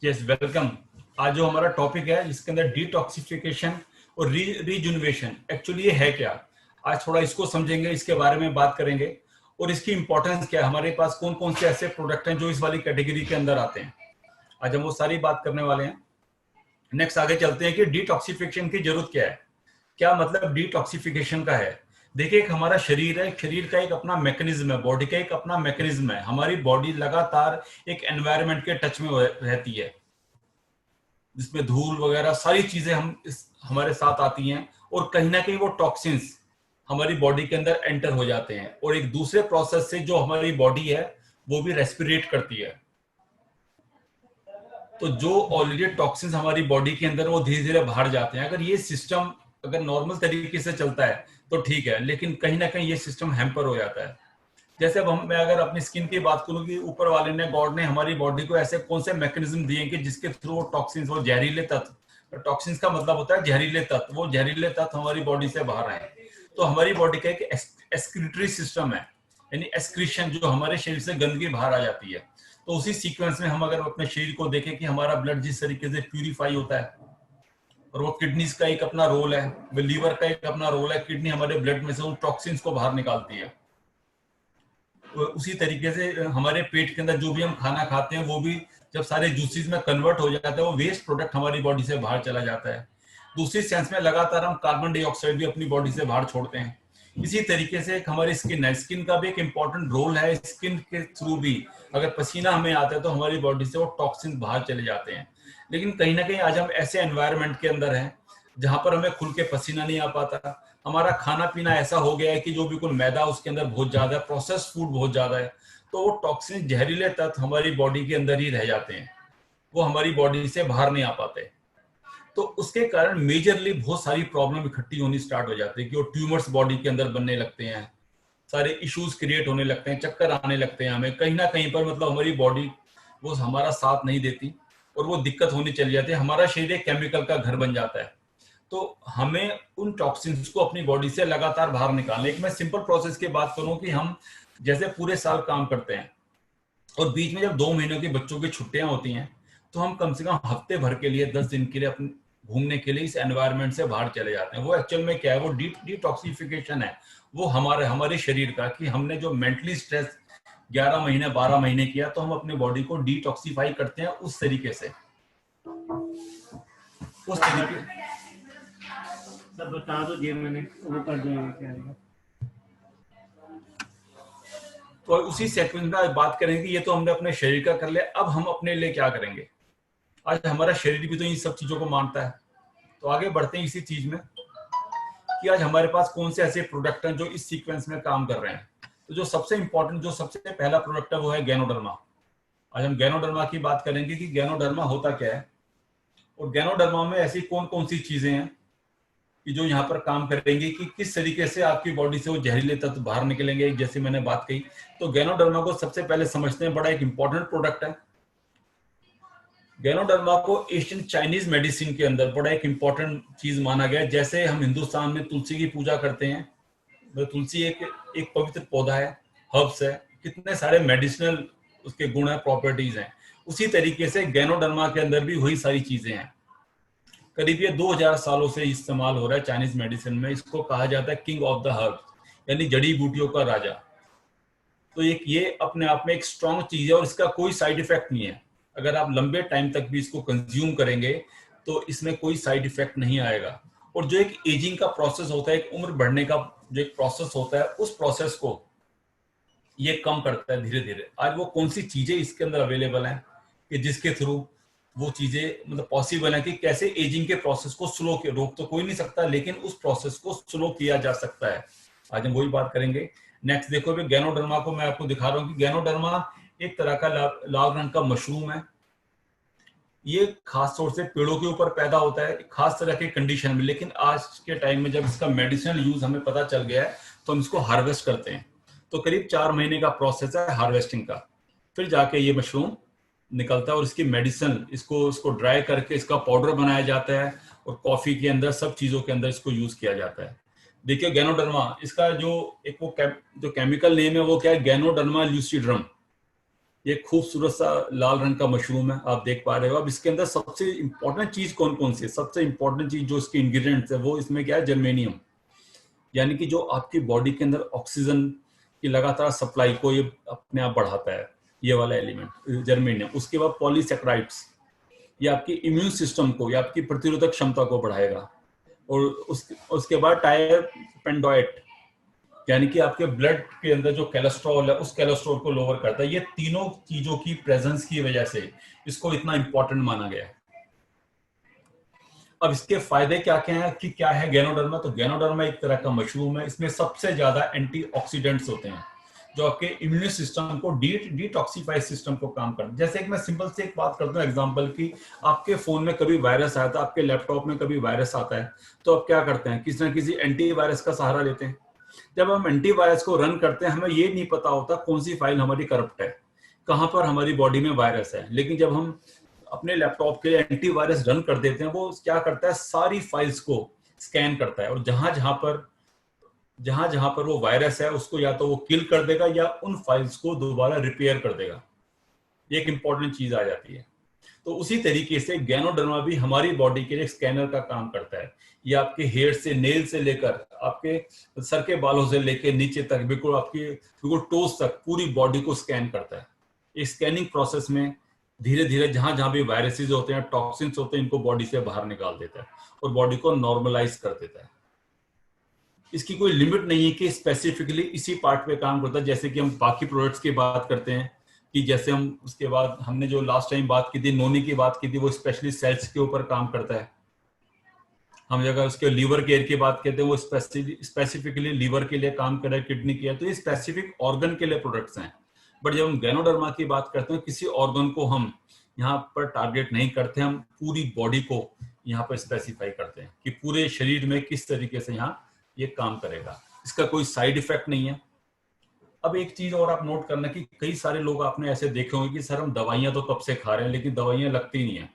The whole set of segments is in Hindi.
Yes welcome. आज जो हमारा टॉपिक है जिसके अंदर डिटॉक्सिफिकेशन और रीजुनवेशन, एक्चुअली ये है क्या, आज थोड़ा इसको समझेंगे, इसके बारे में बात करेंगे और इसकी इंपॉर्टेंस क्या है, हमारे पास कौन कौन से ऐसे प्रोडक्ट हैं जो इस वाली कैटेगरी के अंदर आते हैं। आज हम वो सारी बात करने वाले हैं। नेक्स्ट आगे चलते हैं कि डिटॉक्सिफिकेशन की जरूरत क्या है, क्या मतलब डिटॉक्सिफिकेशन का है। देखिए, एक हमारा शरीर है, शरीर का एक अपना मैकेनिज्म है, बॉडी का एक अपना मैकेनिज्म है। हमारी बॉडी लगातार एक एनवायरनमेंट के टच में रहती है, जिसमें धूल वगैरह सारी चीजें हमारे साथ आती हैं और कहीं ना कहीं वो टॉक्सिन्स हमारी बॉडी के अंदर एंटर हो जाते हैं और एक दूसरे प्रोसेस से जो हमारी बॉडी है वो भी रेस्पिरेट करती है। तो जो ऑलरेडी टॉक्सिन्स हमारी बॉडी के अंदर वो धीरे धीरे बाहर जाते हैं। अगर ये सिस्टम अगर नॉर्मल तरीके से चलता है तो ठीक है, लेकिन कहीं ना कहीं ये सिस्टम हैम्पर हो जाता है। जैसे अब मैं अगर अपनी स्किन की बात करूं कि ऊपर वाले ने, गॉड ने हमारी बॉडी को ऐसे कौन से मैकेनिज्म दिए कि जिसके थ्रू वो टॉक्सिन्स, वो जहरीले तत्व, टॉक्सिन्स का मतलब होता है जहरीले तत्व, वो जहरीले तत्व हमारी बॉडी से बाहर आए। तो हमारी बॉडी का एक एक्सक्रीटरी सिस्टम है, यानी एक्सक्रीशन, जो हमारे शरीर से गंदगी बाहर आ जाती है। तो उसी सीक्वेंस में हम अगर अपने शरीर को देखें कि हमारा ब्लड जिस तरीके से प्यूरिफाई होता है, और वो किडनीज का एक अपना रोल है, लीवर का एक अपना रोल है, किडनी हमारे ब्लड में से उन टॉक्सिन्स को बाहर निकालती है। उसी तरीके से हमारे पेट के अंदर जो भी हम खाना खाते हैं वो भी जब सारे जूसेस में कन्वर्ट हो जाता है वो वेस्ट प्रोडक्ट हमारी बॉडी से बाहर चला जाता है। दूसरी सेंस में लगातार हम कार्बन डाइऑक्साइड भी अपनी बॉडी से बाहर छोड़ते हैं। इसी तरीके से एक हमारी स्किन है, स्किन का भी एक इंपॉर्टेंट रोल है। स्किन के थ्रू भी अगर पसीना हमें आता है तो हमारी बॉडी से वो टॉक्सिन बाहर चले जाते हैं। लेकिन कहीं ना कहीं आज हम ऐसे एनवायरनमेंट के अंदर हैं जहां पर हमें खुल के पसीना नहीं आ पाता। हमारा खाना पीना ऐसा हो गया है कि जो बिल्कुल मैदा उसके अंदर बहुत ज्यादा है, प्रोसेस फूड बहुत ज्यादा है, तो वो टॉक्सिन जहरीले तत्व हमारी बॉडी के अंदर ही रह जाते हैं, वो हमारी बॉडी से बाहर नहीं आ पाते। तो उसके कारण मेजरली बहुत सारी प्रॉब्लम इकट्ठी होनी स्टार्ट हो जाती है कि वो ट्यूमर्स बॉडी के अंदर बनने लगते हैं, सारे इश्यूज क्रिएट होने लगते हैं, चक्कर आने लगते हैं हमें कहीं ना कहीं पर, मतलब हमारी बॉडी वो हमारा साथ नहीं देती और वो दिक्कत होनी चली जाती है। हमारा शरीर एक केमिकल का घर बन जाता है। तो हमें उन टॉक्सिन्स को अपनी बॉडी से लगातार बाहर निकालने, एक मैं सिंपल प्रोसेस की बात करूं कि हम जैसे पूरे साल काम करते हैं और बीच में जब 2 महीनों के बच्चों की छुट्टियां होती हैं तो हम कम से कम हफ्ते भर के लिए, 10 दिन के लिए अपने घूमने के लिए इस एनवायरनमेंट से बाहर चले जाते हैं। वो एक्चुअल में क्या है, वो डिटॉक्सिफिकेशन है, वो हमारे शरीर का, कि हमने जो मेंटली स्ट्रेस 11 महीने 12 महीने किया तो हम अपनी बॉडी को डिटॉक्सिफाई करते हैं उस तरीके से, उस तरीके सब बता दो जी, मैंने वो कर देंगे क्या है। तो उसी सेक्वेंस में आज बात करेंगे कि ये तो हमने अपने शरीर का कर लिया, अब हम अपने लिए क्या करेंगे। आज हमारा शरीर भी तो इन सब चीजों को मानता है। तो आगे बढ़ते हैं इसी चीज में कि आज हमारे पास कौन से ऐसे प्रोडक्ट हैं जो इस सीक्वेंस में काम कर रहे हैं। तो जो सबसे इंपॉर्टेंट, जो सबसे पहला प्रोडक्ट है वो है गैनोडर्मा। आज हम गैनोडर्मा की बात करेंगे कि गैनोडर्मा होता क्या है और गैनोडर्मा में ऐसी कौन कौन सी चीजें हैं कि जो यहाँ पर काम करेंगे कि किस तरीके से आपकी बॉडी से वो जहरीले तत्व बाहर निकलेंगे, जैसे मैंने बात कही। तो गैनोडर्मा को सबसे पहले समझते हैं, बड़ा एक इंपॉर्टेंट प्रोडक्ट है। गैनोडर्मा को एशियन चाइनीज मेडिसिन के अंदर बड़ा एक इंपॉर्टेंट चीज माना गया है। जैसे हम हिंदुस्तान में तुलसी की पूजा करते हैं, तो तुलसी एक पवित्र पौधा है, हर्ब्स है, कितने सारे मेडिसिनल उसके गुण है, प्रॉपर्टीज हैं। उसी तरीके से गैनोडर्मा के अंदर भी वही सारी चीजें हैं। करीब ये 2000 सालों से इस्तेमाल हो रहा है चाइनीज मेडिसिन में। इसको कहा जाता है किंग ऑफ द हर्ब्स, यानी जड़ी बूटियों का राजा। तो ये अपने आप में एक स्ट्रॉन्ग चीज है और इसका कोई साइड इफेक्ट नहीं है। अगर आप लंबे टाइम तक भी इसको कंज्यूम करेंगे तो इसमें कोई साइड इफेक्ट नहीं आएगा। और जो एक एजिंग का प्रोसेस होता है, एक उम्र बढ़ने का जो एक प्रोसेस होता है, उस प्रोसेस को ये कम करता है धीरे धीरे। आज वो कौन सी चीजें इसके अंदर अवेलेबल हैं कि जिसके थ्रू वो चीजें मतलब पॉसिबल है कि कैसे एजिंग के प्रोसेस को स्लो, के रोक तो कोई नहीं सकता लेकिन उस प्रोसेस को स्लो किया जा सकता है। आज हम वही बात करेंगे। नेक्स्ट देखो, अभी गैनोडर्मा को मैं आपको दिखा रहा हूँ कि गैनोडर्मा एक तरह का लाल रंग का मशरूम है। ये खास तौर से पेड़ों के ऊपर पैदा होता है खास तरह के कंडीशन में, लेकिन आज के टाइम में जब इसका मेडिसिनल यूज हमें पता चल गया है तो हम इसको हार्वेस्ट करते हैं। तो करीब 4 महीने का प्रोसेस है हार्वेस्टिंग का, फिर जाके ये मशरूम निकलता है और इसकी मेडिसिन, इसको ड्राई करके इसका पाउडर बनाया जाता है और कॉफी के अंदर, सब चीजों के अंदर इसको यूज किया जाता है। देखिए गैनोडर्मा, इसका जो केमिकल नेम है वो क्या है, गैनोडर्मा ल्यूसिड्रम। ये खूबसूरत सा लाल रंग का मशरूम है, आप देख पा रहे हो। अब इसके अंदर सबसे इंपॉर्टेंट चीज कौन कौन सी है? सबसे इंपॉर्टेंट चीज जो इसके इंग्रेडिएंट्स है वो इसमें क्या है? जर्मेनियम। यानी कि जो आपकी बॉडी के अंदर ऑक्सीजन की लगातार सप्लाई को ये अपने आप बढ़ाता है, ये वाला एलिमेंट जर्मेनियम। उसके बाद पॉलीसेक्राइड्स, ये आपकी इम्यून सिस्टम को या आपकी प्रतिरोधक क्षमता को बढ़ाएगा। और उसके बाद टायर पेंडोइट, यानी कि आपके ब्लड के अंदर जो कोलेस्ट्रॉल है उस कोलेस्ट्रॉल को लोअर करता है। ये तीनों चीजों की प्रेजेंस की वजह से इसको इतना इंपॉर्टेंट माना गया है। अब इसके फायदे क्या क्या है कि क्या है गैनोडर्मा? तो गैनोडर्मा एक तरह का मशरूम है, इसमें सबसे ज्यादा एंटीऑक्सीडेंट्स होते हैं जो आपके इम्यून सिस्टम को डिटॉक्सिफाई सिस्टम को काम करते हैं। जैसे एक मैं सिंपल से एक बात करता हूँ एग्जांपल की, आपके फोन में कभी वायरस आया था, आपके लैपटॉप में कभी वायरस आता है, तो आप क्या करते हैं? किसी ना किसी एंटीवायरस का सहारा लेते हैं। जब हम एंटीवायरस को रन करते हैं, हमें ये नहीं पता होता कौन सी फाइल हमारी करप्ट है, कहां पर हमारी बॉडी में वायरस है। लेकिन जब हम अपने लैपटॉप के एंटीवायरस रन कर देते हैं, वो क्या करता है? सारी फाइल्स को स्कैन करता है और जहां जहां पर वो वायरस है उसको या तो वो किल कर देगा या उन फाइल्स को दोबारा रिपेयर कर देगा। एक इंपॉर्टेंट चीज आ जाती है। तो उसी तरीके से गैनोडर्मा भी हमारी बॉडी के लिए स्कैनर का काम करता है। ये आपके हेयर से, नेल से लेकर आपके सर के बालों से लेकर नीचे तक, बिल्कुल आपकी बिल्कुल टोस तक पूरी बॉडी को स्कैन करता है। इस स्कैनिंग प्रोसेस में धीरे धीरे जहां जहां भी वायरसेस होते हैं, टॉक्सिन्स होते हैं, इनको बॉडी से बाहर निकाल देता है और बॉडी को नॉर्मलाइज कर देता है। इसकी कोई लिमिट नहीं है कि स्पेसिफिकली इसी पार्ट पे काम करता है। जैसे कि हम बाकी प्रोडक्ट्स की बात करते हैं कि जैसे हम उसके बाद हमने जो लास्ट टाइम बात की थी, नोनी की बात की थी, वो स्पेशली सेल्स के ऊपर काम करता है। हम अगर उसके लीवर केयर की बात करते हैं, वो स्पेसिफिकली लीवर के लिए काम कर रहा है, किडनी की है, तो ये स्पेसिफिक ऑर्गन के लिए प्रोडक्ट्स हैं। बट जब हम गैनोडर्मा की बात करते हैं, किसी ऑर्गन को हम यहाँ पर टारगेट नहीं करते, हम पूरी बॉडी को यहाँ पर स्पेसिफाई करते हैं कि पूरे शरीर में किस तरीके से यहाँ ये काम करेगा। इसका कोई साइड इफेक्ट नहीं है। अब एक चीज और आप नोट करना कि कई सारे लोग आपने ऐसे देखे होंगे कि सर हम दवाइयां तो कब से खा रहे हैं लेकिन दवाइयां लगती नहीं है,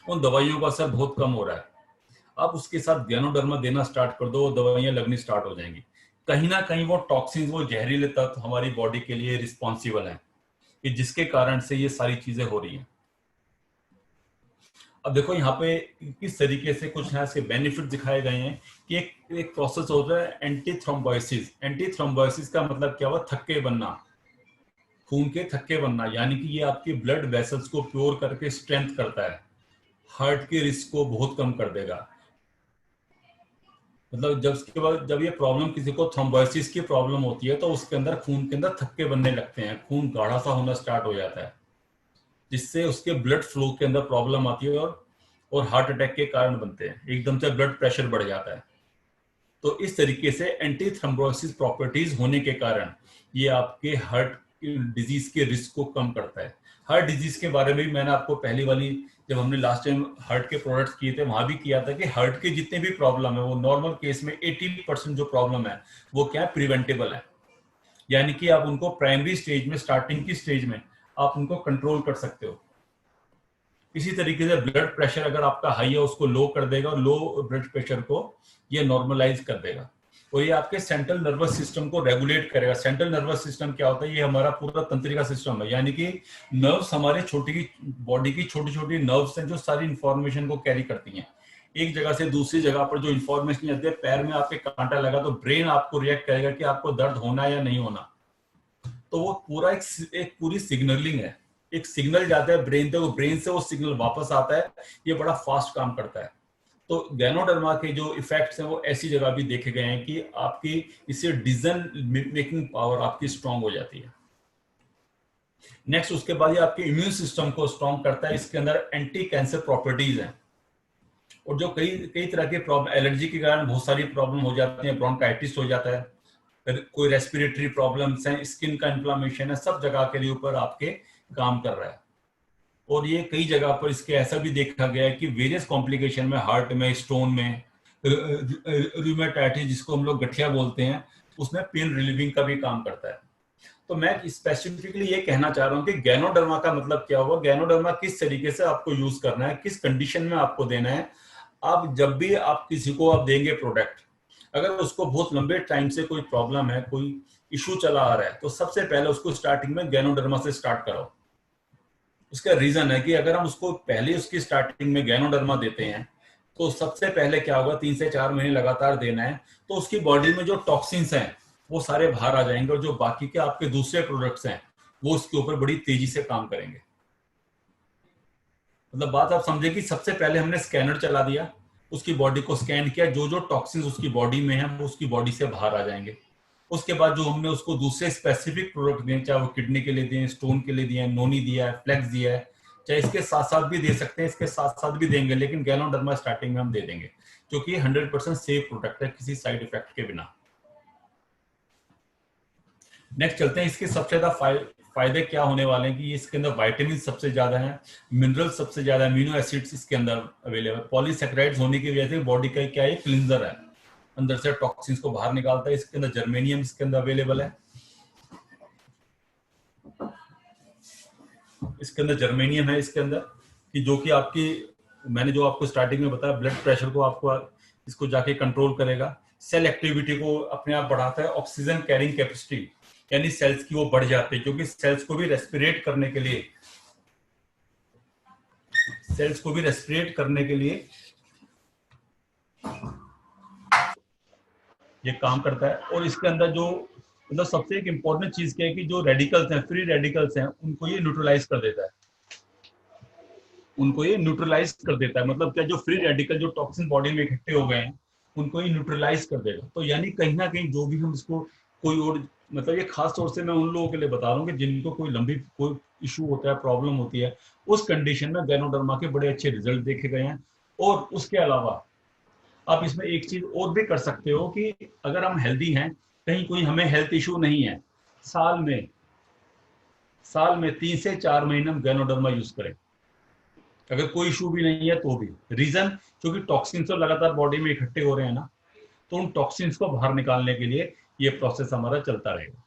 उन दवाइयों का असर बहुत कम हो रहा है। आप उसके साथ गैनोडर्मा देना स्टार्ट कर दो, दवाइयां लगनी स्टार्ट हो जाएंगी। कहीं ना कहीं वो टॉक्सिन, वो जहरीले तत्व हमारी बॉडी के लिए रिस्पॉन्सिबल है कि जिसके कारण से ये सारी चीजें हो रही हैं। अब देखो यहाँ पे किस तरीके से कुछ यहाँ से बेनिफिट दिखाए गए हैं कि एक प्रोसेस होता है एंटी थ्रोम्बोसिस। एंटी थ्रोम्बोसिस का मतलब क्या हुआ? थक्के बनना, खून के थक्के बनना। यानी कि ये आपकी ब्लड वेसल्स को प्योर करके स्ट्रेंथ करता है, हार्ट के रिस्क को बहुत कम कर देगा। मतलब जब ये प्रॉब्लम किसी को थ्रोम्बोसिस की प्रॉब्लम होती है तो उसके अंदर खून के अंदर थक्के बनने लगते हैं, खून गाढ़ा सा होना स्टार्ट हो जाता है, जिससे उसके ब्लड फ्लो के अंदर प्रॉब्लम आती है और हार्ट अटैक के कारण बनते हैं। एकदम से ब्लड प्रेशर बढ़ जाता है। तो इस तरीके से एंटी थ्रोम्बोसिस प्रॉपर्टीज होने के कारण ये आपके हार्ट डिजीज के रिस्क को कम करता है। हार्ट डिजीज के बारे में भी मैंने आपको पहली वाली, जब हमने लास्ट टाइम हार्ट के प्रोडक्ट्स किए थे, वहां भी किया था कि हार्ट के जितने भी प्रॉब्लम है वो नॉर्मल केस में 80% जो प्रॉब्लम है वो क्या है? प्रिवेंटेबल है। यानी कि आप उनको प्राइमरी स्टेज में, स्टार्टिंग की स्टेज में आप उनको कंट्रोल कर सकते हो। इसी तरीके से ब्लड प्रेशर अगर आपका हाई है उसको लो कर देगा, और लो ब्लड प्रेशर को ये नॉर्मलाइज कर देगा। और ये आपके सेंट्रल नर्वस सिस्टम को रेगुलेट करेगा। सेंट्रल नर्वस सिस्टम क्या होता है? ये हमारा पूरा तंत्रिका सिस्टम है। यानी कि नर्व्स हमारे छोटी बॉडी की छोटी छोटी नर्व्स हैं जो सारी इंफॉर्मेशन को कैरी करती हैं। एक जगह से दूसरी जगह पर जो इंफॉर्मेशन जाती है, पैर में आपके कांटा लगा तो ब्रेन आपको रिएक्ट करेगा कि आपको दर्द होना है या नहीं होना। तो वो पूरा एक पूरी सिग्नलिंग है। एक सिग्नल जाता है ब्रेन तक, ब्रेन से वो सिग्नल वापस आता है। ये बड़ा फास्ट काम करता है। तो गैनोडर्मा के जो इफेक्ट्स हैं वो ऐसी जगह भी देखे गए हैं कि आपकी इससे डिसीजन मेकिंग पावर आपकी स्ट्रांग हो जाती है। नेक्स्ट उसके बाद ये आपके इम्यून सिस्टम को स्ट्रांग करता है। इसके अंदर एंटी कैंसर प्रॉपर्टीज हैं। और जो कई कई तरह के प्रॉब्लम, एलर्जी के कारण बहुत सारी प्रॉब्लम हो जाती है, ब्रोंकाइटिस हो जाता है, कोई रेस्पिरेटरी प्रॉब्लम्स हैं, स्किन का इन्फ्लामेशन है, सब जगह के लिए ऊपर आपके काम कर रहा है। और ये कई जगह पर इसके ऐसा भी देखा गया है कि वेरियस कॉम्प्लिकेशन में, हार्ट में, स्टोन में, रूमेटाइटिस जिसको हम लोग गठिया बोलते हैं, उसमें पेन रिलीविंग का भी काम करता है। तो मैं स्पेसिफिकली ये कहना चाह रहा हूँ कि गैनोडर्मा का मतलब क्या हुआ, गैनोडर्मा किस तरीके से आपको यूज करना है, किस कंडीशन में आपको देना है। आप जब भी आप किसी को आप देंगे प्रोडक्ट, अगर उसको बहुत लंबे टाइम से कोई प्रॉब्लम है, कोई इशू चला आ रहा है तो सबसे पहले उसको स्टार्टिंग में गैनोडर्मा से स्टार्ट कराओ। उसका रीजन है कि अगर हम उसको पहले उसकी स्टार्टिंग में गैनोडर्मा देते हैं तो सबसे पहले क्या होगा, 3 से 4 महीने लगातार देना है तो उसकी बॉडी में जो टॉक्सिन्स हैं वो सारे बाहर आ जाएंगे और जो बाकी के आपके दूसरे प्रोडक्ट्स हैं वो उसके ऊपर बड़ी तेजी से काम करेंगे। मतलब बात आप समझे कि सबसे पहले हमने स्कैनर चला दिया, उसकी बॉडी को स्कैन किया, जो जो टॉक्सिन्स उसकी बॉडी में है वो उसकी बॉडी से बाहर आ जाएंगे। उसके बाद जो हमने उसको दूसरे स्पेसिफिक प्रोडक्ट दिए, चाहे वो किडनी के लिए दिए, स्टोन के लिए दिए, नोनी दिया है, फ्लेक्स दिया है, चाहे इसके साथ साथ भी दे सकते हैं, इसके साथ साथ भी देंगे, लेकिन गैनोडर्मा स्टार्टिंग में हम दे देंगे क्योंकि 100% सेफ प्रोडक्ट है किसी साइड इफेक्ट के बिना। नेक्स्ट चलते हैं, इसके सबसे ज्यादा फायदे क्या होने वाले हैं कि इसके अंदर विटामिन सबसे ज्यादा है, मिनरल सबसे ज्यादा, अमीनो एसिड्स इसके अंदर अवेलेबल, पॉलीसैकेराइड्स होने की वजह से बॉडी का क्या है, क्लींजर है, अंदर से टॉक्सिन्स को बाहर निकालता है। इसके अंदर जर्मेनियम इसके अंदर अवेलेबल है, इसके अंदर जर्मेनियम है इसके अंदर कि जो कि आपकी, मैंने जो आपको स्टार्टिंग में बताया, ब्लड प्रेशर को आपको इसको जाके कंट्रोल करेगा, सेल एक्टिविटी को अपने आप बढ़ाता है, ऑक्सीजन कैरिंग कैपेसिटी यानी सेल्स की वो बढ़ जाती है क्योंकि सेल्स को भी रेस्पिरेट करने के लिए, सेल्स को भी रेस्पिरेट करने के लिए ये काम करता है। और इसके अंदर जो मतलब सबसे एक इंपॉर्टेंट चीज क्या है कि जो रेडिकल्स हैं, फ्री रेडिकल्स हैं, उनको ये न्यूट्रलाइज कर देता है, उनको ये न्यूट्रलाइज कर देता है। मतलब क्या, जो फ्री रेडिकल जो टॉक्सिन बॉडी में इकट्ठे हो गए हैं उनको ये न्यूट्रलाइज कर देगा। तो यानी कहीं ना कहीं जो भी हम इसको कोई और, मतलब ये खास तौर से मैं उन लोगों के लिए बता रहा हूँ कि जिनको कोई लंबी कोई इशू होता है, प्रॉब्लम होती है, उस कंडीशन में गैनोडर्मा के बड़े अच्छे रिजल्ट देखे गए हैं। और उसके अलावा आप इसमें एक चीज और भी कर सकते हो कि अगर हम हेल्दी हैं, कहीं कोई हमें हेल्थ इशू नहीं है, साल में 3 से 4 महीने हम गैनोडर्मा यूज करें, अगर कोई इशू भी नहीं है तो भी। रीजन, क्योंकि टॉक्सिन्स तो लगातार बॉडी में इकट्ठे हो रहे हैं ना, तो उन टॉक्सिन्स को बाहर निकालने के लिए ये प्रोसेस हमारा चलता रहेगा।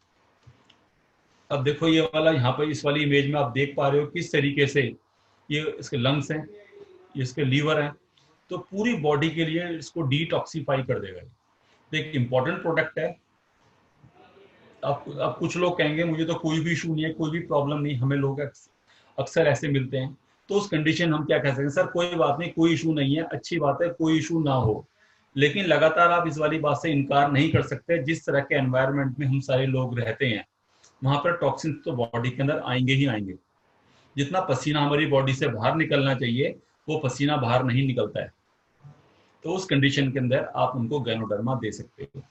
अब देखो ये वाला, यहाँ पर इस वाली इमेज में आप देख पा रहे हो किस तरीके से ये इसके लंग्स हैं, ये इसके लीवर हैं, तो पूरी बॉडी के लिए इसको डिटॉक्सिफाई कर देगा। तो एक इंपॉर्टेंट प्रोडक्ट है। अब कुछ लोग कहेंगे मुझे तो कोई भी इशू नहीं है, कोई भी प्रॉब्लम नहीं, हमें लोग अक्सर ऐसे मिलते हैं, तो उस कंडीशन हम क्या कह सकते हैं, सर कोई बात नहीं, कोई इशू नहीं है, अच्छी बात है, कोई इशू ना हो, लेकिन लगातार आप इस वाली बात से इनकार नहीं कर सकते। जिस तरह के एनवायरनमेंट में हम सारे लोग रहते हैं वहां पर टॉक्सिन तो बॉडी के अंदर आएंगे ही आएंगे। जितना पसीना हमारी बॉडी से बाहर निकलना चाहिए वो पसीना बाहर नहीं निकलता है, तो उस कंडीशन के अंदर आप उनको गैनोडर्मा दे सकते हो।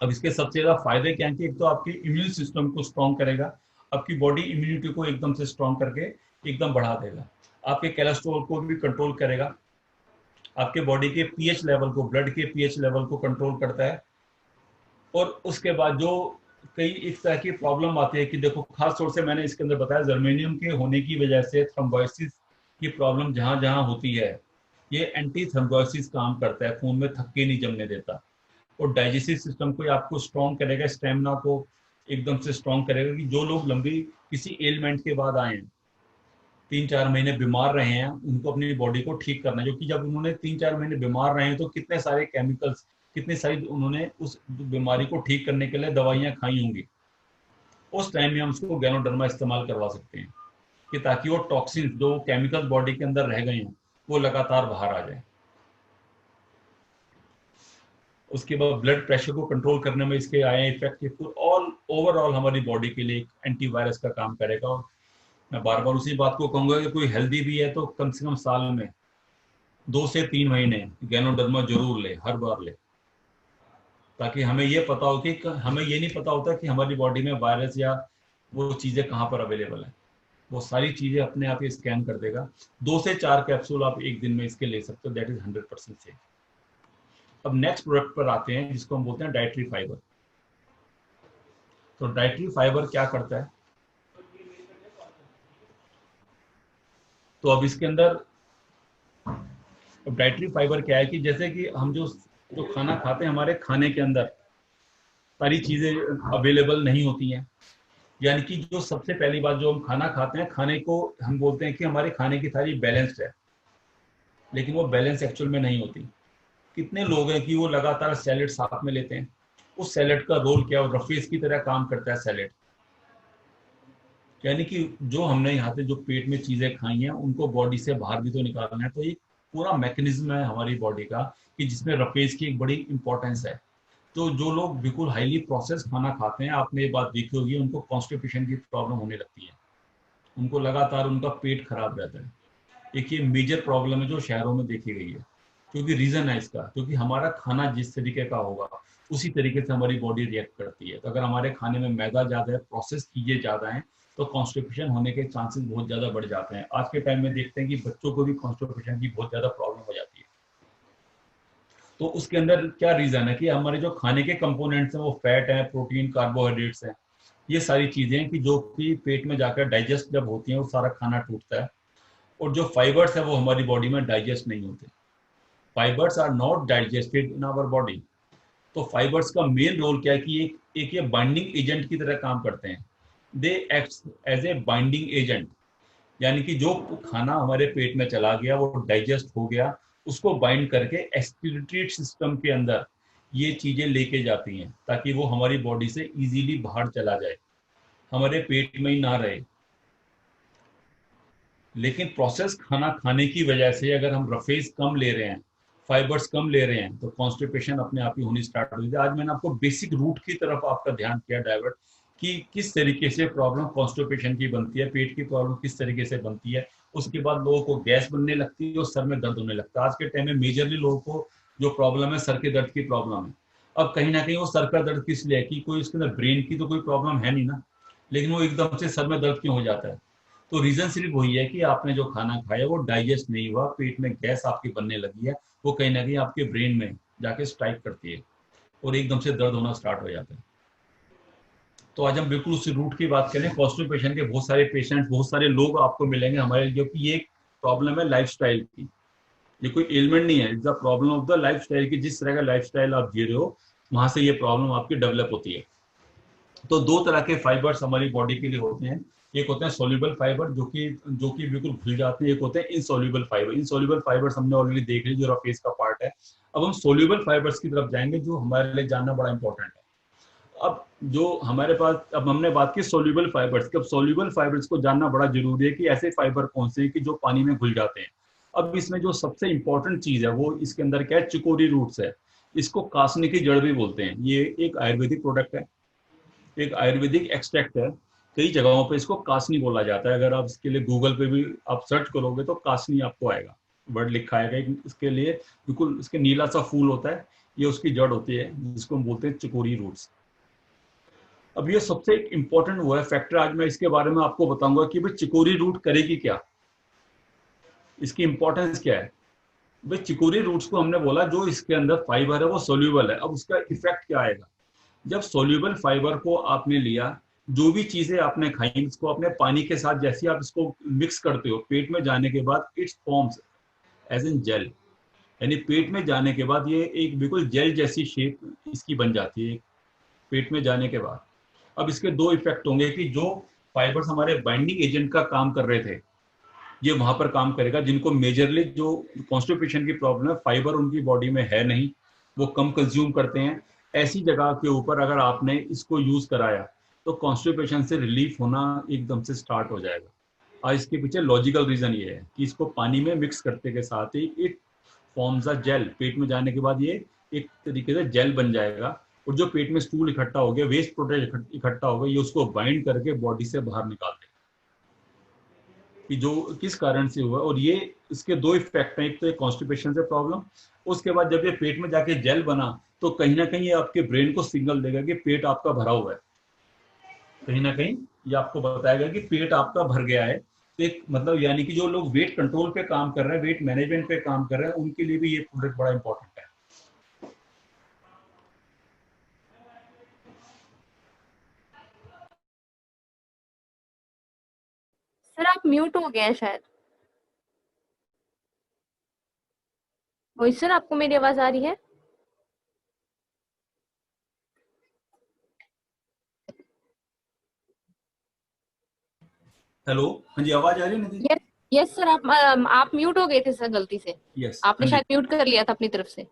अब इसके सबसे ज्यादा फायदे क्या है कि एक तो आपकी इम्यून सिस्टम को स्ट्रॉन्ग करेगा, आपकी बॉडी इम्यूनिटी को एकदम से स्ट्रॉन्ग करके एकदम बढ़ा देगा, आपके कोलेस्ट्रॉल को भी कंट्रोल करेगा, आपके बॉडी के पीएच लेवल को, ब्लड के पीएच लेवल को कंट्रोल करता है। और उसके बाद जो कई इस तरह की प्रॉब्लम आती है कि देखो, खास तौर से मैंने इसके अंदर बताया, जर्मेनियम के होने की वजह से थ्रोम्बोसिस की प्रॉब्लम जहां जहां होती है, ये एंटी थ्रोम्बोसिस काम करता है, खून में थक्के नहीं जमने देता, और डाइजेस्टिव सिस्टम को आपको स्ट्रॉन्ग करेगा, स्टेमिना को एकदम से स्ट्रॉन्ग करेगा। कि जो लोग लंबी किसी एलिमेंट के बाद आए हैं, 3-4 महीने बीमार रहे हैं, उनको अपनी बॉडी को ठीक करना है, क्योंकि जब उन्होंने 3-4 महीने बीमार रहे हैं तो कितने सारे केमिकल्स, कितनी सारी उन्होंने उस बीमारी को ठीक करने के लिए दवाइयां खाई होंगी। उस टाइम में हम उसको गैनोडर्मा इस्तेमाल करवा सकते हैं कि ताकि वो टॉक्सिन जो केमिकल बॉडी के अंदर रह गए हैं वो लगातार बाहर आ जाए। उसके बाद ब्लड प्रेशर को कंट्रोल करने में इसके आए इफेक्टिव, ऑल ओवरऑल हमारी बॉडी के लिए एंटीवायरस का काम करेगा। और मैं बार बार उसी बात को कहूंगा कि कोई हेल्दी भी है तो कम से कम साल में 2 से 3 महीने गैनोडर्मा जरूर ले, हर बार ले, ताकि हमें ये पता हो कि हमें ये नहीं पता होता कि हमारी बॉडी में वायरस या वो चीजें कहाँ पर अवेलेबल है, वो सारी चीजें अपने आप ही स्कैन कर देगा। 2 से 4 कैप्सूल आप एक दिन में इसके ले सकते हो, दैट इज 100% सेफ। अब नेक्स्ट प्रोडक्ट पर आते हैं जिसको हम बोलते हैं डाइटरी फाइबर। तो डाइटरी फाइबर क्या करता है, तो अब इसके अंदर डाइटरी फाइबर क्या है कि जैसे कि हम जो खाना खाते हैं, हमारे खाने के अंदर सारी चीजें अवेलेबल नहीं होती हैं। यानी कि जो सबसे पहली बात, जो हम खाना खाते हैं, खाने को हम बोलते हैं कि हमारे खाने की थाली बैलेंस्ड है, लेकिन वो बैलेंस एक्चुअल में नहीं होती। कितने लोग हैं कि वो लगातार सैलेड साथ में लेते हैं, उस सैलेड का रोल क्या है, रफेज की तरह काम करता है सैलेड। यानी कि जो हमने यहाँ से जो पेट में चीजें खाई हैं उनको बॉडी से बाहर भी तो निकालना है। तो एक पूरा मैकेनिज्म है हमारी बॉडी का कि जिसमें रफेज की एक बड़ी इंपॉर्टेंस है। तो जो लोग बिल्कुल हाईली प्रोसेस खाना खाते हैं, आपने ये बात देखी होगी, उनको कॉन्स्टिपेशन की प्रॉब्लम होने लगती है, उनको लगातार उनका पेट खराब रहता है। एक ये मेजर प्रॉब्लम है जो शहरों में देखी गई है। क्योंकि रीजन है इसका, क्योंकि हमारा खाना जिस तरीके का होगा उसी तरीके से हमारी बॉडी रिएक्ट करती है। तो अगर हमारे खाने में मैदा ज्यादा है, प्रोसेस चीजें ज्यादा हैं, तो कॉन्स्टिपेशन होने के चांसेस बहुत ज्यादा बढ़ जाते हैं। आज के टाइम में देखते हैं कि बच्चों को भी कॉन्स्टिपेशन की बहुत ज्यादा प्रॉब्लम हो जाती है। तो उसके अंदर क्या रीजन है कि हमारे जो खाने के कंपोनेंट्स हैं वो फैट है, प्रोटीन, कार्बोहाइड्रेट्स हैं। ये सारी चीजें हैं कि जो कि पेट में जाकर डाइजेस्ट जब होती हैं वो सारा खाना टूटता है। और जो फाइबर्स है वो हमारी बॉडी में डाइजेस्ट नहीं होते। Fibres are not digested in our body. तो फाइबर्स का मेन रोल क्या है कि एक ये बाइंडिंग एजेंट की तरह काम करते हैं। They act as a binding agent. यानी कि जो खाना हमारे पेट में चला गया वो डाइजेस्ट हो गया, उसको बाइंड करके एक्सक्रीटरी सिस्टम के अंदर ये चीजें लेके जाती हैं ताकि वो हमारी बॉडी से इजीली बाहर चला जाए, हमारे पेट में ही ना रहे। लेकिन प्रोसेस खाना खाने की वजह से अगर हम रफेज कम ले रहे हैं, फाइबर्स कम ले रहे हैं, तो कॉन्स्टिपेशन अपने आप ही होनी स्टार्ट हो जाती है। आज मैंने आपको बेसिक रूट की तरफ आपका ध्यान किया डाइवर्ट, कि किस तरीके से प्रॉब्लम कॉन्स्टिपेशन की बनती है, पेट की प्रॉब्लम किस तरीके से बनती है। उसके बाद लोगों को गैस बनने लगती है और सर में दर्द होने लगता है। आज के टाइम में मेजरली लोगों को जो प्रॉब्लम है सर के दर्द की प्रॉब्लम है। अब कहीं ना कहीं वो सर का दर्द किस लिए है कि कोई उसके अंदर ब्रेन की तो कोई प्रॉब्लम है नहीं ना, लेकिन वो एकदम से सर में दर्द क्यों हो जाता है? तो रीजन सिर्फ वही है कि आपने जो खाना खाया वो डाइजेस्ट नहीं हुआ, पेट में गैस आपकी बनने लगी है, वो कहीं ना कहीं आपके ब्रेन में जाके स्ट्राइक करती है और एकदम से दर्द होना स्टार्ट हो जाता है। तो आज हम बिल्कुल उस रूट की बात करें। कॉन्स्टिपेशन के बहुत सारे पेशेंट, बहुत सारे लोग आपको मिलेंगे हमारे, जो कि ये प्रॉब्लम है लाइफस्टाइल की। ये कोई एलिमेंट नहीं है, it's the problem of the lifestyle की। जिस तरह का लाइफस्टाइल आप जी रहे हो वहां से ये प्रॉब्लम आपकी डेवलप होती है। तो दो तरह के फाइबर्स हमारी बॉडी के लिए होते हैं। एक होते हैं सोल्यूबल फाइबर जो कि बिल्कुल घुल जाते हैं। एक होते हैं इनसोल्यूबल फाइबर। इनसोल्यूबल फाइबर्स हमने ऑलरेडी देख ली, जो रफेज का पार्ट है। अब हम सोल्यूबल फाइबर्स की तरफ जाएंगे, जो हमारे लिए जानना बड़ा इंपॉर्टेंट है। अब जो हमारे पास, अब हमने बात की सोल्यूबल फाइबर्स की। अब सोल्यूबल फाइबर्स को जानना बड़ा जरूरी है कि ऐसे फाइबर कौन से हैं कि जो पानी में घुल जाते हैं। अब इसमें जो सबसे इंपॉर्टेंट चीज है वो इसके अंदर क्या है, चिकोरी रूट्स है। इसको कासने की जड़ भी बोलते हैं। ये एक आयुर्वेदिक प्रोडक्ट है, एक आयुर्वेदिक एक्सट्रैक्ट है। कई जगहों पे इसको कासनी बोला जाता है। अगर आप इसके लिए गूगल पे भी आप सर्च करोगे तो कासनी आपको आएगा, वर्ड लिखा आएगा। इसके लिए बिल्कुल इसके नीला सा फूल होता है, ये उसकी जड़ होती है जिसको हम बोलते हैं चिकोरी रूट्स। अब ये सबसे एक इंपॉर्टेंट वो है फैक्टर, आज मैं इसके बारे में आपको बताऊंगा कि भाई चिकोरी रूट करेगी क्या, इसकी इंपॉर्टेंस क्या है। भाई चिकोरी रूट्स को हमने बोला जो इसके अंदर फाइबर है वो सोल्यूबल है। अब उसका इफेक्ट क्या आएगा, जब सोल्यूबल फाइबर को आपने लिया, जो भी चीजें आपने खाई इसको अपने पानी के साथ जैसे आप इसको मिक्स करते हो, पेट में जाने के बाद it's forms as in gel. यानी पेट में जाने के बाद ये एक बिल्कुल जेल जैसी शेप इसकी बन जाती है पेट में जाने के बाद। अब इसके दो इफेक्ट होंगे कि जो फाइबर्स हमारे बाइंडिंग एजेंट का काम कर रहे थे ये वहां पर काम करेगा। जिनको मेजरली जो कॉन्स्टिपेशन की प्रॉब्लम है, फाइबर उनकी बॉडी में है नहीं, वो कम कंज्यूम करते हैं, ऐसी जगह के ऊपर अगर आपने इसको यूज कराया तो कॉन्स्टिपेशन से रिलीफ होना एकदम से स्टार्ट हो जाएगा। और इसके पीछे लॉजिकल रीजन ये है कि इसको पानी में मिक्स करते के साथ ही इट फॉर्म्स अ जेल। पेट में जाने के बाद ये एक तरीके से जेल बन जाएगा और जो पेट में स्टूल इकट्ठा हो गया, वेस्ट प्रोडक्ट इकट्ठा हो गया, ये उसको बाइंड करके बॉडी से बाहर निकाल देगा कि जो किस कारण से हुआ। और ये इसके दो इफेक्ट हैं, एक तो कॉन्स्टिपेशन से प्रॉब्लम, उसके बाद जब ये पेट में जाके जेल बना तो कहीं ना कहीं ये आपके ब्रेन को सिग्नल देगा कि पेट आपका भरा हुआ है। कहीं ना कहीं ये आपको बताएगा कि पेट आपका भर गया है। तो एक मतलब यानी कि जो लोग वेट कंट्रोल पे काम कर रहे हैं, वेट मैनेजमेंट पे काम कर रहे हैं, उनके लिए भी ये प्रोडक्ट बड़ा इंपॉर्टेंट है। सर आप म्यूट हो गए हैं शायद। मोहित सर आपको मेरी आवाज आ रही है? हेलो, हाँ जी, आवाज आ रही है निधि? यस यस सर, आप म्यूट हो गए थे सर गलती से। यस, आपने हाँ जी, शायद म्यूट कर लिया था अपनी तरफ से।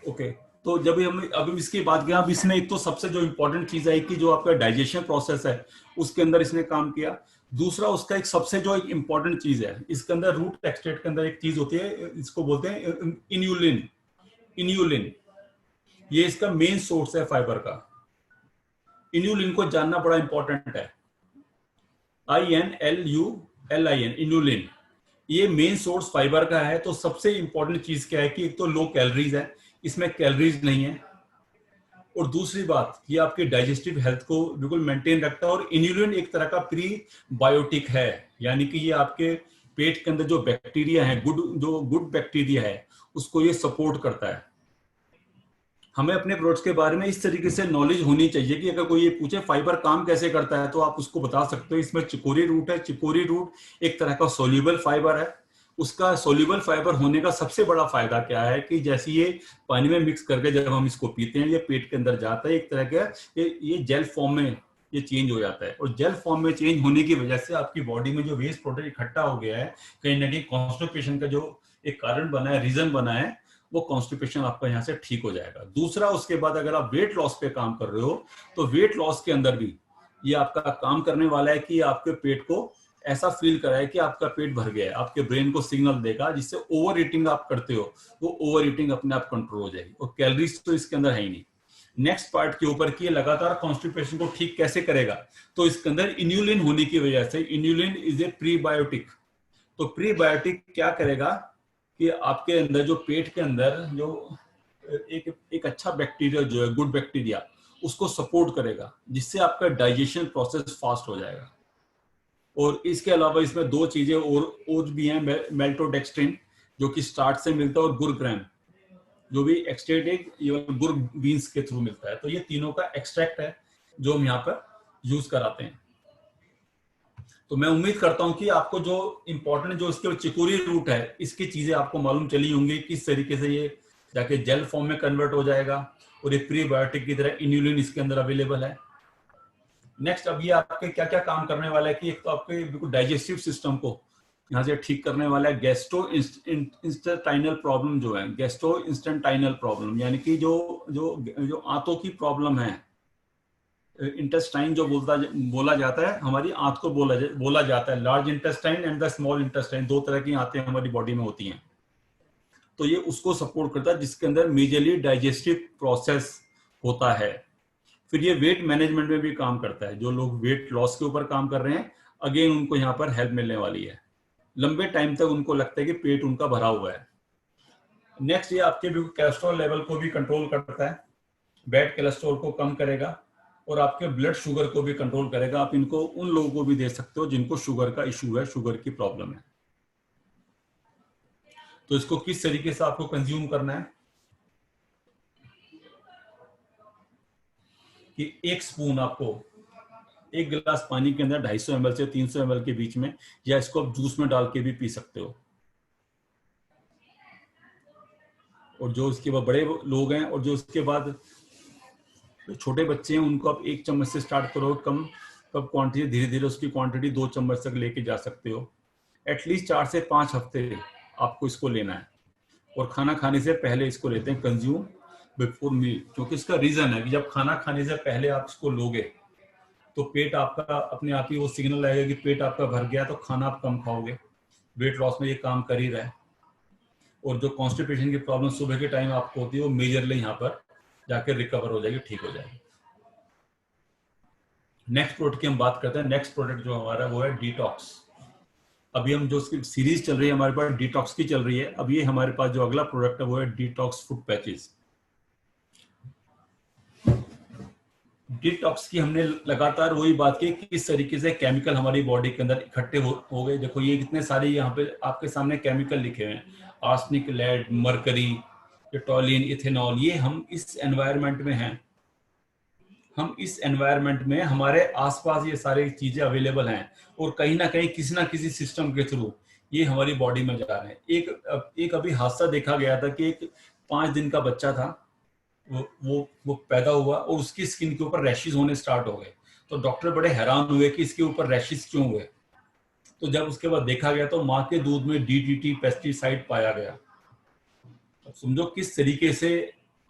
ओके। तो जब भी हम अभी इसकी बात किया, अब इसने एक तो सबसे जो इम्पोर्टेंट चीज है कि जो आपका डाइजेशन प्रोसेस है उसके अंदर इसने काम किया। दूसरा उसका एक सबसे जो एक इम्पोर्टेंट चीज है इसके अंदर, रूट एक्सट्रैक्ट के अंदर एक चीज होती है, इसको बोलते हैं इन्यूलिन। इन्यूलिन ये इसका मेन सोर्स है फाइबर का। इन्यूलिन को जानना बड़ा इंपॉर्टेंट है। INLULIN, इन्यूलिन, ये मेन सोर्स फाइबर का है। तो सबसे इंपॉर्टेंट चीज क्या है कि एक तो लो कैलोरीज है, इसमें कैलोरीज नहीं है, और दूसरी बात ये आपकी डाइजेस्टिव हेल्थ को बिल्कुल मेंटेन रखता है। और इन्यूलिन एक तरह का प्री बायोटिक है, यानी कि ये आपके पेट के अंदर जो बैक्टीरिया है, गुड बैक्टीरिया है, उसको ये सपोर्ट करता है। हमें अपने प्रोडक्ट्स के बारे में इस तरीके से नॉलेज होनी चाहिए कि अगर कोई ये पूछे फाइबर काम कैसे करता है तो आप उसको बता सकते हो। इसमें चिकोरी रूट है। चिकोरी रूट एक तरह का सोल्यूबल फाइबर है। उसका सोल्यूबल फाइबर होने का सबसे बड़ा फायदा क्या है कि जैसे ये पानी में मिक्स करके जब हम इसको पीते हैं, ये पेट के अंदर जाता है, एक तरह का ये जेल फॉर्म में ये चेंज हो जाता है। और जेल फॉर्म में चेंज होने की वजह से आपकी बॉडी में जो वेस्ट प्रोडक्ट इकट्ठा हो गया है, कहीं ना कहीं कॉन्स्टिपेशन का जो एक कारण बना है, रीजन बना है, वो कॉन्स्टिपेशन आपका यहाँ से ठीक हो जाएगा। दूसरा, उसके बाद अगर आप वेट लॉस पे काम कर रहे हो तो वेट लॉस के अंदर भी ये आपका काम करने वाला है कि आपके पेट को ऐसा फील कराए कि आपका पेट भर गया है। आपके ब्रेन को सिग्नल देगा, जिससे ओवर ईटिंग आप करते हो वो ओवर ईटिंग अपने आप कंट्रोल हो जाएगी। और कैलोरीज तो इसके अंदर है ही नहीं। नेक्स्ट पार्ट के ऊपर कि लगातार कॉन्स्टिपेशन को ठीक कैसे करेगा, तो इसके अंदर इन्यूलिन होने की वजह से, इन्यूलिन इज ए प्रीबायोटिक। तो प्रीबायोटिक क्या करेगा कि आपके अंदर जो पेट के अंदर जो एक अच्छा बैक्टीरिया जो है, गुड बैक्टीरिया, उसको सपोर्ट करेगा, जिससे आपका डाइजेशन प्रोसेस फास्ट हो जाएगा। और इसके अलावा इसमें दो चीजें और भी हैं, मेल्टोडेक्स्ट्रिन जो कि स्टार्च से मिलता है, और गुरग्रैम जो भी एक्सट्रैक्ट गुर बीन्स के थ्रू मिलता है। तो ये तीनों का एक्सट्रैक्ट है जो हम यहाँ पर यूज कराते हैं। तो मैं उम्मीद करता हूं कि आपको जो इंपॉर्टेंट जो इसके चिकोरी रूट है, इसकी चीजें आपको मालूम चली होंगी, किस तरीके से ये जाके जेल फॉर्म में कन्वर्ट हो जाएगा, और एक प्रीबायोटिक की तरह इन्यूलिन इसके अंदर अवेलेबल है। नेक्स्ट, अब ये आपके क्या क्या काम करने वाला है कि एक तो आपके बिल्कुल डाइजेस्टिव सिस्टम को यहाँ से ठीक करने वाला है। गैस्ट्रो इंस्टेंटाइनल प्रॉब्लम जो है, गैस्ट्रो इंस्टेंटाइनल प्रॉब्लम, यानी कि जो जो जो आंतों की प्रॉब्लम है, इंटेस्टाइन जो बोला जाता है, हमारी आंत को बोला जाता है। Large intestine and the small intestine, दो तरह की आंतें हमारी बॉडी में होती हैं। तो ये उसको सपोर्ट करता है, जिसके अंदर मेजरली डाइजेस्टिव प्रोसेस होता है। फिर ये वेट मैनेजमेंट में भी काम करता है। जो लोग वेट लॉस के ऊपर काम कर रहे हैं, अगेन उनको यहाँ पर हेल्प मिलने वाली है। लंबे टाइम तक उनको लगता है कि पेट उनका भरा हुआ है। नेक्स्ट, ये आपके कोलेस्ट्रॉल लेवल को भी कंट्रोल करता है, बैड कोलेस्ट्रॉल को कम करेगा, और आपके ब्लड शुगर को भी कंट्रोल करेगा। आप इनको उन लोगों को भी दे सकते हो जिनको शुगर का इशू है, शुगर की प्रॉब्लम है। तो इसको किस तरीके से आपको कंज्यूम करना है कि एक स्पून आपको एक गिलास पानी के अंदर 250 ml से 300 ml के बीच में, या इसको आप जूस में डाल के भी पी सकते हो। और जो उसके बाद बड़े लोग हैं और जो उसके बाद छोटे बच्चे हैं, उनको आप 1 चम्मच से स्टार्ट करो, कम क्वांटिटी, धीरे धीरे उसकी क्वांटिटी 2 चम्मच तक लेके जा सकते हो। एटलीस्ट 4 से 5 हफ्ते आपको इसको लेना है। और खाना खाने से पहले इसको लेते हैं, कंज्यूम बिफोर मील, क्योंकि इसका रीजन है कि जब खाना खाने से पहले आप इसको लोगे तो पेट आपका अपने आप ही वो सिग्नल आएगा कि पेट आपका भर गया, तो खाना आप कम खाओगे। वेट लॉस में ये काम कर ही रहा है। और जो कॉन्स्टिपेशन की प्रॉब्लम सुबह के टाइम आपको होती है, वो मेजरली यहाँ पर जाकर रिकवर हो जाएगी, ठीक हो जाएगी। नेक्स्ट प्रोडक्ट की हम बात करते हैं। नेक्स्ट प्रोडक्ट जो हमारा वो है डिटॉक्स। अभी हम जो सीरीज चल रही है हमारे पास डिटॉक्स की चल रही है, अब ये हमारे पास जो अगला प्रोडक्ट है वो है डिटॉक्स फूड पैचेस। डिटॉक्स की हमने लगातार वही बात की कि किस तरीके से केमिकल हमारी बॉडी के अंदर इकट्ठे हो गए। देखो ये कितने सारे यहाँ पे आपके सामने केमिकल लिखे हुए हैं, arsenic, lead, mercury, toluene, ethanol. ये हम इस एनवायरनमेंट में हैं, हम इस एनवायरनमेंट में, हमारे आसपास ये सारी चीजें अवेलेबल हैं, और कहीं ना कहीं किसी ना किसी सिस्टम के थ्रू ये हमारी बॉडी में जा रहे हैं। एक अभी हादसा देखा गया था कि एक 5 दिन का बच्चा था, वो पैदा हुआ और उसकी स्किन के ऊपर रैशेस होने स्टार्ट हो गए। तो डॉक्टर बड़े हैरान हुए कि इसके ऊपर रैशेस क्यों हुए। तो जब उसके बाद देखा गया तो माँ के दूध में DDT पेस्टिसाइड पाया गया। अब समझो किस तरीके से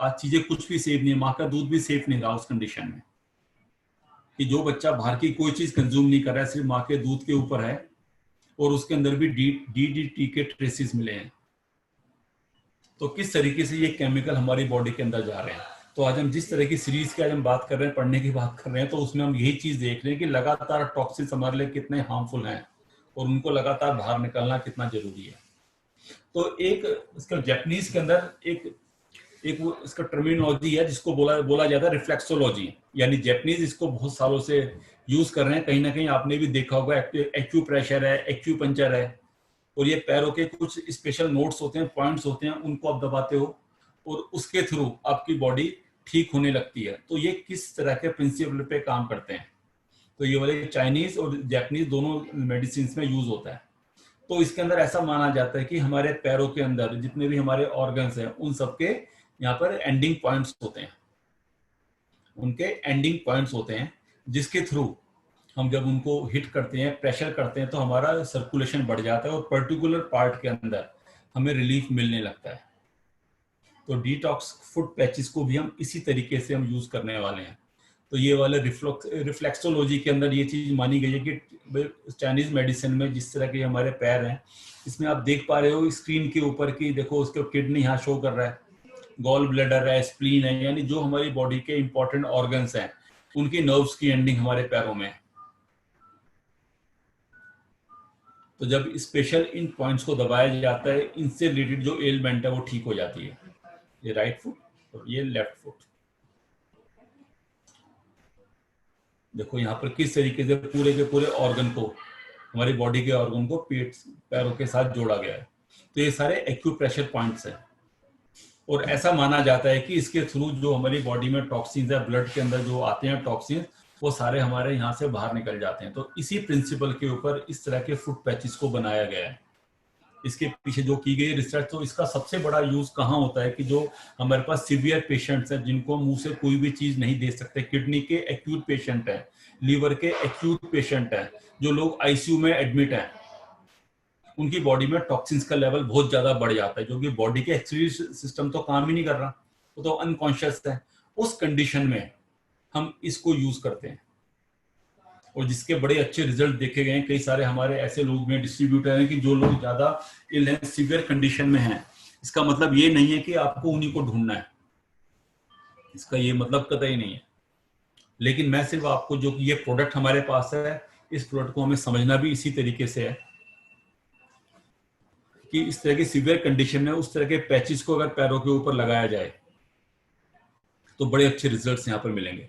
आज चीजें कुछ भी सेफ नहीं है, माँ का दूध भी सेफ नहीं रहा उस कंडीशन में, कि जो बच्चा बाहर की कोई चीज कंज्यूम नहीं कर रहा है, सिर्फ माँ के दूध के ऊपर है, और उसके अंदर भी DDT के ट्रेसेस मिले हैं। तो किस तरीके से ये केमिकल हमारी बॉडी के अंदर जा रहे हैं। तो आज हम जिस तरह की सीरीज की आज हम बात कर रहे हैं, पढ़ने की बात कर रहे हैं, तो उसमें हम यही चीज देख रहे हैं कि लगातार टॉक्सिन्स हमारे लिए कितने हार्मफुल हैं और उनको लगातार बाहर निकलना कितना जरूरी है। तो एक इसका जापानीज के अंदर एक वो इसका टर्मिनोलॉजी है जिसको बोला जाता है रिफ्लेक्सोलॉजी, यानी जापानीज इसको बहुत सालों से यूज कर रहे हैं। कहीं ना कहीं आपने भी देखा होगा, एक्यूप्रेशर है, एक्यूपंक्चर है, और ये पैरों के कुछ स्पेशल नोट्स होते हैं, पॉइंट्स होते हैं, उनको आप दबाते हो और उसके थ्रू आपकी बॉडी ठीक होने लगती है। तो ये किस तरह के प्रिंसिपल पे काम करते हैं, तो ये वाले चाइनीज और जापानीज दोनों मेडिसिन में यूज होता है। तो इसके अंदर ऐसा माना जाता है कि हमारे पैरों के अंदर जितने भी हमारे ऑर्गन्स हैं, उन सबके यहाँ पर एंडिंग पॉइंट्स होते हैं, उनके एंडिंग पॉइंट्स होते हैं, जिसके थ्रू हम जब उनको हिट करते हैं, प्रेशर करते हैं, तो हमारा सर्कुलेशन बढ़ जाता है और पर्टिकुलर पार्ट के अंदर हमें रिलीफ मिलने लगता है। तो डिटॉक्स फुट पैचेस को भी हम इसी तरीके से हम यूज करने वाले हैं। तो ये वाले रिफ्लेक्सोलॉजी के अंदर ये चीज मानी गई है कि चाइनीज मेडिसिन में जिस तरह के हमारे पैर हैं, इसमें आप देख पा रहे हो स्क्रीन के ऊपर की, देखो उसके किडनी यहाँ शो कर रहा है, गॉल ब्लैडर है, स्प्लीन है, यानी जो हमारी बॉडी के इंपॉर्टेंट ऑर्गन्स हैं, उनकी नर्व्स की एंडिंग हमारे पैरों में है। तो जब स्पेशल इन पॉइंट्स को दबाया जाता है, इनसे रिलेटेड जो एलिमेंट है वो ठीक हो जाती है। ये राइट फुट और ये लेफ्ट फुट, देखो यहाँ पर किस तरीके से पूरे के पूरे ऑर्गन को, हमारी बॉडी के ऑर्गन को पैरों के साथ जोड़ा गया है। तो ये सारे एक्यूप्रेशर पॉइंट्स हैं, और ऐसा माना जाता है कि इसके थ्रू जो हमारी बॉडी में टॉक्सिन्स है, ब्लड के अंदर जो आते हैं टॉक्सिन्स, वो सारे हमारे यहाँ से बाहर निकल जाते हैं। तो इसी प्रिंसिपल के ऊपर इस तरह के फुट पैचेस को बनाया गया है। इसके पीछे जो की गई रिसर्च, तो इसका सबसे बड़ा यूज कहाँ होता है कि जो हमारे पास सीवियर पेशेंट्स हैं, जिनको मुंह से कोई भी चीज नहीं दे सकते, किडनी के एक्यूट पेशेंट हैं, लीवर के एक्यूट पेशेंट हैं, जो लोग आईसीयू में एडमिट हैं, उनकी बॉडी में टॉक्सिन्स का लेवल बहुत ज्यादा बढ़ जाता है, जो कि बॉडी के एक्सक्रीटरी सिस्टम तो काम ही नहीं कर रहा, वो तो अनकॉन्शियस है। उस कंडीशन में हम इसको यूज करते हैं, और जिसके बड़े अच्छे रिजल्ट देखे गए हैं। कई सारे हमारे ऐसे लोग में डिस्ट्रीब्यूटर हैं कि जो लोग ज्यादा इल हैं, सीवियर कंडीशन में हैं। इसका मतलब ये नहीं है कि आपको उन्हीं को ढूंढना है, इसका ये मतलब कतई नहीं है। लेकिन मैं सिर्फ आपको, जो ये प्रोडक्ट हमारे पास है, इस प्रोडक्ट को हमें समझना भी इसी तरीके से है कि इस तरह की सीवियर कंडीशन में उस तरह के पैचेस को अगर पैरों के ऊपर लगाया जाए तो बड़े अच्छे रिजल्ट्स यहाँ पर मिलेंगे।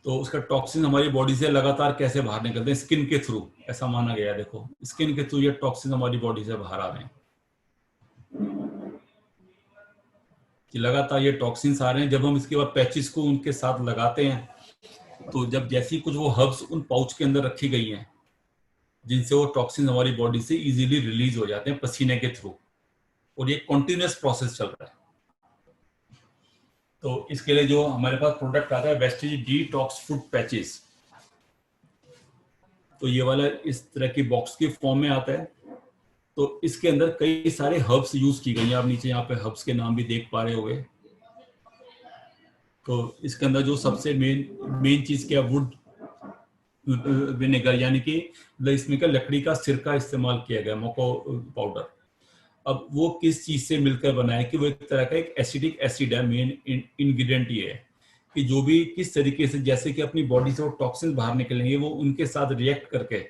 तो उसका टॉक्सिन हमारी बॉडी से लगातार कैसे बाहर निकलते हैं, स्किन के थ्रू, ऐसा माना गया है। देखो स्किन के थ्रू ये टॉक्सिन हमारी बॉडी से बाहर आ रहे हैं, कि लगातार ये टॉक्सिन्स आ रहे हैं। जब हम इसके बाद पैचेस को उनके साथ लगाते हैं, तो जब जैसी कुछ वो हर्ब्स उन पाउच के अंदर रखी गई हैं, जिनसे वो टॉक्सिन हमारी बॉडी से इजीली रिलीज हो जाते हैं पसीने के थ्रू, और ये कंटिन्यूअस प्रोसेस चल रहा है। तो इसके लिए जो हमारे पास प्रोडक्ट आता है, वेस्टेज डिटॉक्स फुट पैचेस, तो ये वाला इस तरह की बॉक्स की फॉर्म में आता है। तो इसके अंदर कई सारे हर्ब्स यूज की गई हैं, आप नीचे यहाँ पे हर्ब्स के नाम भी देख पा रहे होंगे। तो इसके अंदर जो सबसे मेन चीज क्या, वुड विनेगर, यानी कि इसमें का लकड़ी का सिरका इस्तेमाल किया गया, मोको पाउडर। अब वो किस चीज से मिलकर बना है, कि वो एक तरह का एक एसिडिक एसिड है। मेन इंग्रेडिएंट ये है कि जो भी किस तरीके से, जैसे कि अपनी बॉडी से वो टॉक्सिन बाहर निकलेंगे, वो उनके साथ रिएक्ट करके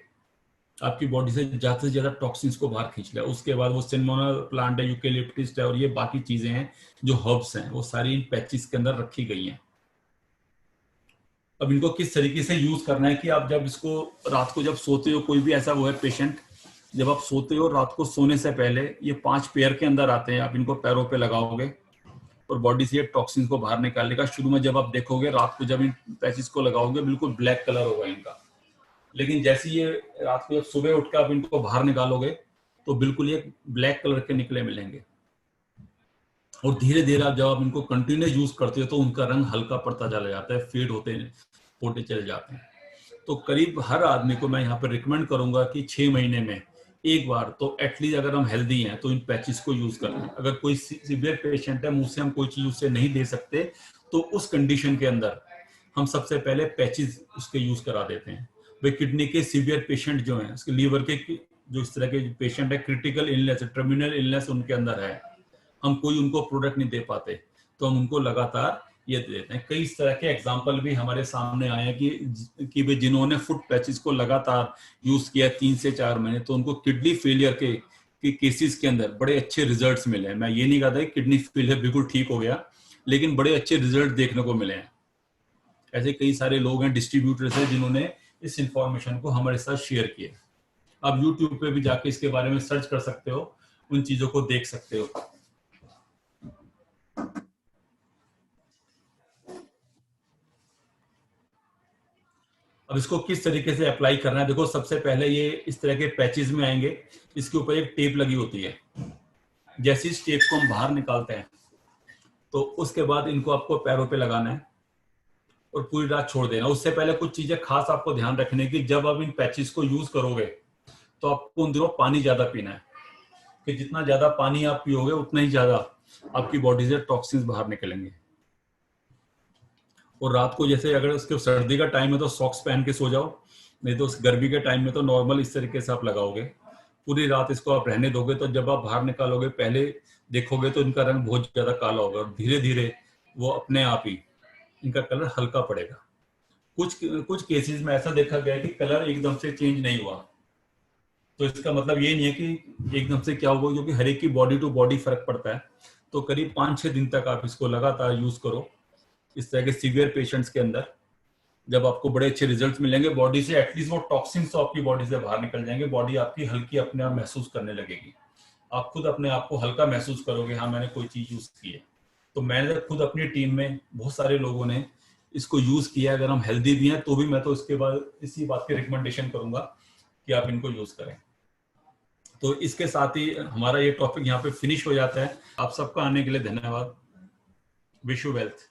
आपकी बॉडी से ज्यादा से ज्यादा टॉक्सिन्स को बाहर खींच ले। उसके बाद वो सिनेमोना प्लांट है, यूकेलिप्टस है, और ये बाकी चीजें हैं जो हर्ब्स हैं, वो सारी इन पैचेस के अंदर रखी गई हैं। अब इनको किस तरीके से यूज करना है, कि आप जब इसको रात को जब सोते हो, कोई भी ऐसा वो है पेशेंट, जब आप सोते हो रात को सोने से पहले, ये 5 पेयर के अंदर आते हैं, आप इनको पैरों पे लगाओगे और बॉडी से ये टॉक्सिन्स को बाहर निकालेगा। शुरू में जब आप देखोगे रात को, जब इन पैचेस को लगाओगे, बिल्कुल ब्लैक कलर होगा इनका, लेकिन जैसे ये रात को जब सुबह उठ के आप इनको बाहर निकालोगे तो बिल्कुल ये ब्लैक कलर के निकले मिलेंगे। और धीरे धीरे आप जब आप इनको कंटिन्यू यूज करते हो तो उनका रंग हल्का पड़ता चला जाता है, फेड होते चले जाते हैं। तो करीब हर आदमी को मैं यहाँ पर रिकमेंड करूंगा कि 6 महीने में एक बार तो एटलीस्ट अगर हम हेल्दी हैं तो इन पैचेस को यूज करना है। अगर कोई सीवियर पेशेंट है, मुंह से हम कोई चीज उससे नहीं दे सकते, तो उस कंडीशन के अंदर हम सबसे पहले पैचेस उसके यूज करा देते हैं। भाई किडनी के सीवियर पेशेंट जो हैं, उसके लीवर के जो इस तरह के पेशेंट है, क्रिटिकल इलनेस, टर्मिनल इलनेस उनके अंदर है, हम कोई उनको प्रोडक्ट नहीं दे पाते, तो हम उनको लगातार ये देते हैं। कई इस तरह के एग्जाम्पल भी हमारे सामने आए हैं कि भाई जिन्होंने फुट पैचेस को लगातार यूज किया 3 से 4 महीने, तो उनको किडनी फेलियर के केसेस के अंदर बड़े अच्छे रिजल्ट्स मिले हैं। मैं ये नहीं कहता कि किडनी फेलियर बिल्कुल ठीक हो गया, लेकिन बड़े अच्छे रिजल्ट देखने को मिले हैं। ऐसे कई सारे लोग हैं, डिस्ट्रीब्यूटर्स हैं, जिन्होंने इस इंफॉर्मेशन को हमारे साथ शेयर किया। आप यूट्यूब पे भी जाके इसके बारे में सर्च कर सकते हो, उन चीजों को देख सकते हो। अब इसको किस तरीके से अप्लाई करना है, देखो सबसे पहले ये इस तरह के पैचेस में आएंगे, इसके ऊपर एक टेप लगी होती है। जैसे इस टेप को हम बाहर निकालते हैं तो उसके बाद इनको आपको पैरों पे लगाना है और पूरी रात छोड़ देना। उससे पहले कुछ चीजें खास आपको ध्यान रखने की, जब आप इन पैचेस को यूज करोगे तो आपको उन दिनों पानी ज्यादा पीना है, कि जितना ज्यादा पानी आप पियोगे उतना ही ज्यादा आपकी बॉडी से टॉक्सिन्स बाहर निकलेंगे। और रात को जैसे अगर उसके सर्दी का टाइम है तो सॉक्स पहन के सो जाओ, नहीं तो गर्मी के टाइम में तो नॉर्मल इस तरीके से आप लगाओगे। पूरी रात इसको आप रहने दोगे तो जब आप बाहर निकालोगे पहले देखोगे तो इनका रंग बहुत ज्यादा काला होगा और धीरे धीरे वो अपने आप ही इनका कलर हल्का पड़ेगा। कुछ केसेस में ऐसा देखा गया कि कलर एकदम से चेंज नहीं हुआ, तो इसका मतलब ये नहीं है कि एकदम से क्या हुआ, क्योंकि हर एक की बॉडी टू बॉडी फर्क पड़ता है। तो करीब 5-6 दिन तक आप इसको लगातार यूज करो इस तरह के सीवियर पेशेंट्स के अंदर, जब आपको बड़े अच्छे रिजल्ट्स मिलेंगे बॉडी से, एटलीस्ट वो टॉक्सिन्स तो आपकी बॉडी से बाहर निकल जाएंगे, बॉडी आपकी हल्की अपने आप महसूस करने लगेगी, आप खुद अपने आप को हल्का महसूस करोगे, हाँ मैंने कोई चीज यूज की है। तो मैंने खुद अपनी टीम में बहुत सारे लोगों ने इसको यूज किया। अगर हम हेल्दी भी हैं तो भी मैं तो इसके बाद इसी बात की रिकमेंडेशन करूंगा कि आप इनको यूज करें। तो इसके साथ ही हमारा ये टॉपिक यहाँ पे फिनिश हो जाता है। आप सबका आने के लिए धन्यवाद। Wish you wealth.